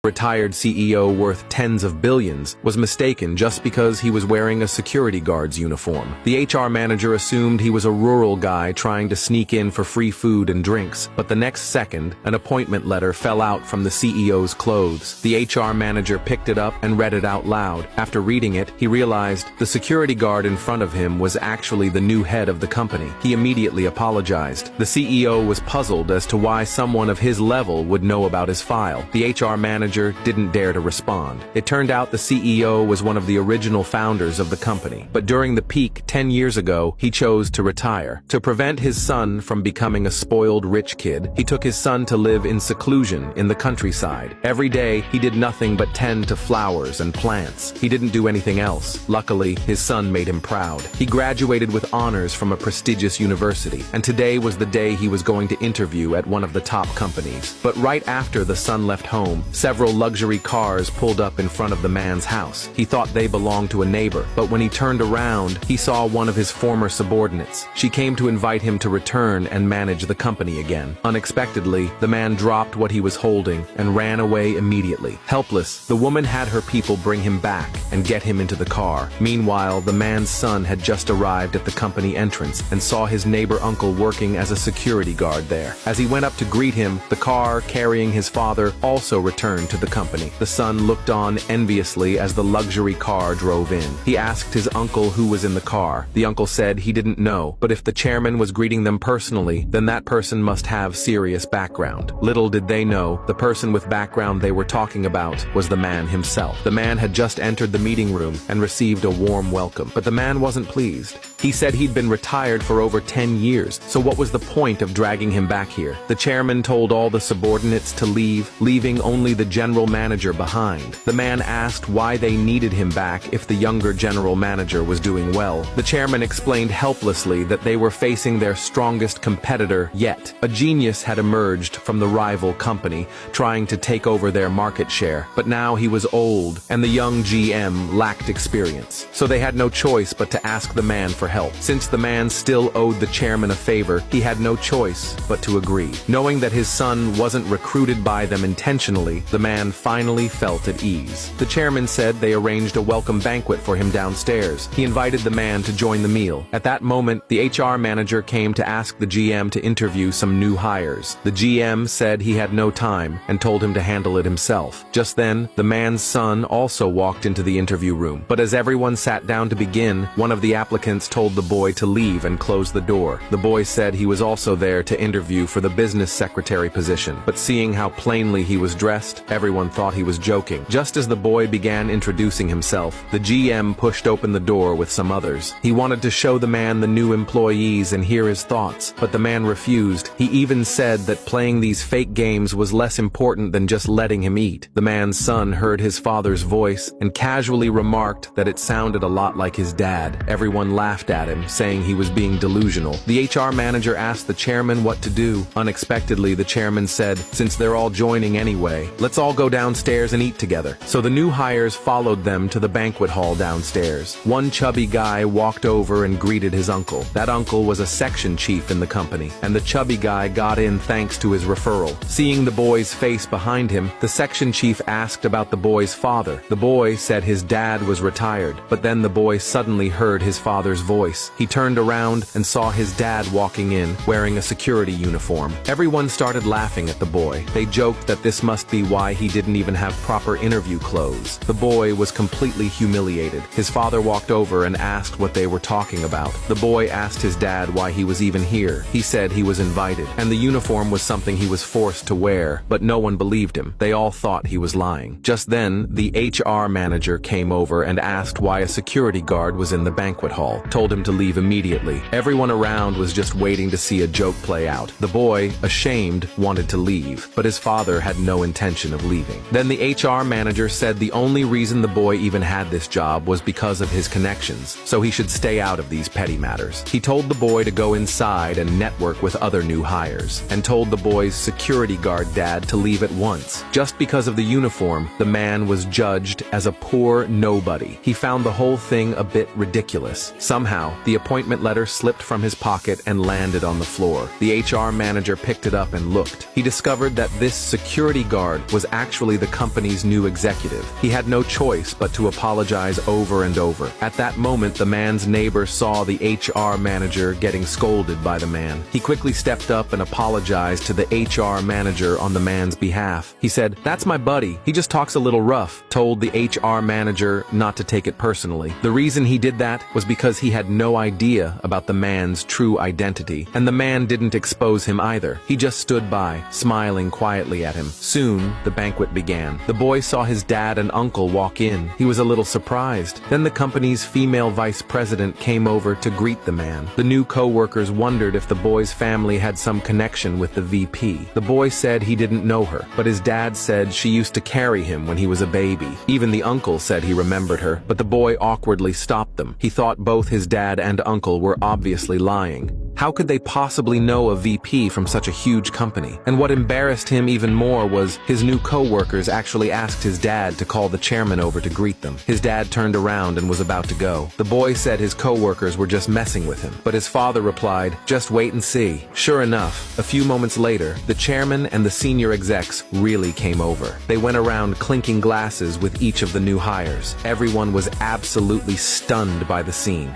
Retired CEO worth tens of billions was mistaken just because he was wearing a security guard's uniform. The HR manager assumed he was a rural guy trying to sneak in for free food and drinks, but the next second, an appointment letter fell out from the CEO's clothes. The HR manager picked it up and read it out loud. After reading it, he realized the security guard in front of him was actually the new head of the company. He immediately apologized. The CEO was puzzled as to why someone of his level would know about his file. The HR manager didn't dare to respond. It turned out the CEO was one of the original founders of the company, but during the peak 10 years ago, he chose to retire. To prevent his son from becoming a spoiled rich kid, he took his son to live in seclusion in the countryside. Every day, he did nothing but tend to flowers and plants. He didn't do anything else. Luckily, his son made him proud. He graduated with honors from a prestigious university, and today was the day he was going to interview at one of the top companies. But right after the son left home, several luxury cars pulled up in front of the man's house. He thought they belonged to a neighbor, but when he turned around, he saw one of his former subordinates. She came to invite him to return and manage the company again. Unexpectedly, the man dropped what he was holding and ran away immediately. Helpless, the woman had her people bring him back and get him into the car. Meanwhile, the man's son had just arrived at the company entrance and saw his neighbor uncle working as a security guard there. As he went up to greet him, the car carrying his father also returned to the company. The son looked on enviously as the luxury car drove in. He asked his uncle who was in the car. The uncle said he didn't know, but if the chairman was greeting them personally, then that person must have serious background. Little did they know, the person with background they were talking about was the man himself. The man had just entered the meeting room and received a warm welcome, but the man wasn't pleased. He said he'd been retired for over 10 years, so what was the point of dragging him back here? The chairman told all the subordinates to leave, leaving only the general manager behind. The man asked why they needed him back if the younger general manager was doing well. The chairman explained helplessly that they were facing their strongest competitor yet. A genius had emerged from the rival company, trying to take over their market share, but now he was old, and the young GM lacked experience. So they had no choice but to ask the man for help. Since the man still owed the chairman a favor, he had no choice but to agree. Knowing that his son wasn't recruited by them intentionally, the man finally felt at ease. The chairman said they arranged a welcome banquet for him downstairs. He invited the man to join the meal. At that moment, the HR manager came to ask the GM to interview some new hires. The GM said he had no time and told him to handle it himself. Just then, the man's son also walked into the interview room. But as everyone sat down to begin, one of the applicants told the boy to leave and close the door. The boy said he was also there to interview for the business secretary position, but seeing how plainly he was dressed, everyone thought he was joking. Just as the boy began introducing himself, the GM pushed open the door with some others. He wanted to show the man the new employees and hear his thoughts, but the man refused. He even said that playing these fake games was less important than just letting him eat. The man's son heard his father's voice and casually remarked that it sounded a lot like his dad. Everyone laughed at him, saying he was being delusional. The HR manager asked the chairman what to do. Unexpectedly, the chairman said, since they're all joining anyway, let's all go downstairs and eat together. So the new hires followed them to the banquet hall downstairs. One chubby guy walked over and greeted his uncle. That uncle was a section chief in the company, and the chubby guy got in thanks to his referral. Seeing the boy's face behind him, the section chief asked about the boy's father. The boy said his dad was retired, but then the boy suddenly heard his father's voice. He turned around and saw his dad walking in, wearing a security uniform. Everyone started laughing at the boy. They joked that this must be why he didn't even have proper interview clothes. The boy was completely humiliated. His father walked over and asked what they were talking about. The boy asked his dad why he was even here. He said he was invited, and the uniform was something he was forced to wear, but no one believed him. They all thought he was lying. Just then, the HR manager came over and asked why a security guard was in the banquet hall, told him to leave immediately. Everyone around was just waiting to see a joke play out. The boy, ashamed, wanted to leave, but his father had no intention of leaving. Then the HR manager said the only reason the boy even had this job was because of his connections, so he should stay out of these petty matters. He told the boy to go inside and network with other new hires, and told the boy's security guard dad to leave at once. Just because of the uniform, the man was judged as a poor nobody. He found the whole thing a bit ridiculous. Somehow, Somehow, the appointment letter slipped from his pocket and landed on the floor. The HR manager picked it up and looked. He discovered that this security guard was actually the company's new executive. He had no choice but to apologize over and over. At that moment, the man's neighbor saw the HR manager getting scolded by the man. He quickly stepped up and apologized to the HR manager on the man's behalf. He said, "That's my buddy. He just talks a little rough," told the HR manager not to take it personally. The reason he did that was because he had no idea about the man's true identity, and the man didn't expose him either. He just stood by, smiling quietly at him. Soon, the banquet began. The boy saw his dad and uncle walk in. He was a little surprised. Then the company's female vice president came over to greet the man. The new co-workers wondered if the boy's family had some connection with the VP. The boy said he didn't know her, but his dad said she used to carry him when he was a baby. Even the uncle said he remembered her, but the boy awkwardly stopped them. He thought both his dad and uncle were obviously lying. How could they possibly know a VP from such a huge company? And what embarrassed him even more was his new co-workers actually asked his dad to call the chairman over to greet them. His dad turned around and was about to go. The boy said his co-workers were just messing with him, but his father replied, "Just wait and see." Sure enough, a few moments later, the chairman and the senior execs really came over. They went around clinking glasses with each of the new hires. Everyone was absolutely stunned by the scene.